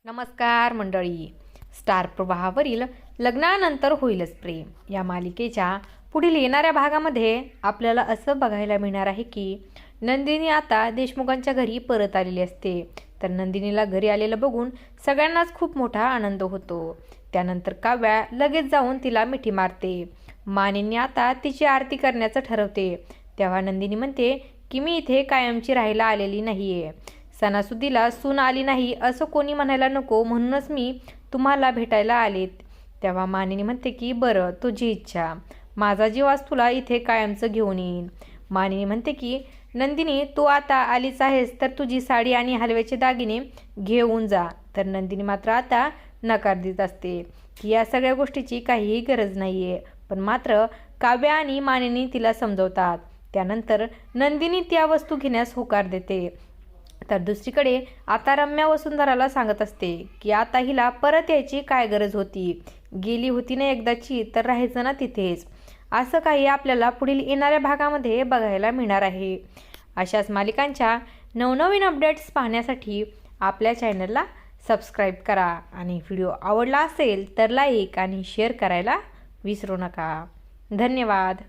नमस्कार मंडळी. स्टार प्रवाहावरील लग्नानंतर होईलच प्रेम या मालिकेच्या पुढील येणाऱ्या भागामध्ये आपल्याला असं बघायला मिळणार आहे की नंदिनी आता देशमुखांच्या घरी परत आलेली असते. तर नंदिनीला घरी आलेलं बघून सगळ्यांनाच खूप मोठा आनंद होतो. त्यानंतर काव्या लगेच जाऊन तिला मिठी मारते. मानिनी आता तिची आरती करण्याचं ठरवते. तेव्हा नंदिनी म्हणते की मी इथे कायमची राहायला आलेली नाहीये. सणासुदीला सून आली नाही असं कोणी म्हणायला नको, म्हणूनच मी तुम्हाला भेटायला आलेत. तेव्हा मानिनी म्हणते की बरं, तुझी इच्छा, माझा जीवास तुला इथे कायमचं घेऊन येईन. मानिनी म्हणते की नंदिनी, तू आता आलीच आहेस तर तुझी साडी आणि हलव्याचे दागिने घेऊन जा. तर नंदिनी मात्र आता नकार देत असते की या सगळ्या गोष्टीची काहीही गरज नाहीये. पण मात्र काव्या आणि मानिनी तिला समजवतात. त्यानंतर नंदिनी त्या वस्तू घेण्यास होकार देते. तर दुसरीकडे आता रम्या वसुंधराला सांगत असते की आता हिला परत यायची काय गरज होती, गेली होती ना एकदाची, तर राहायचं ना तिथेच. असं काही आपल्याला पुढील येणाऱ्या भागामध्ये बघायला मिळणार आहे. अशाच मालिकांच्या नवनवीन अपडेट्स पाहण्यासाठी आपल्या चॅनलला सबस्क्राईब करा आणि व्हिडिओ आवडला असेल तर लाईक आणि शेअर करायला विसरू नका. धन्यवाद.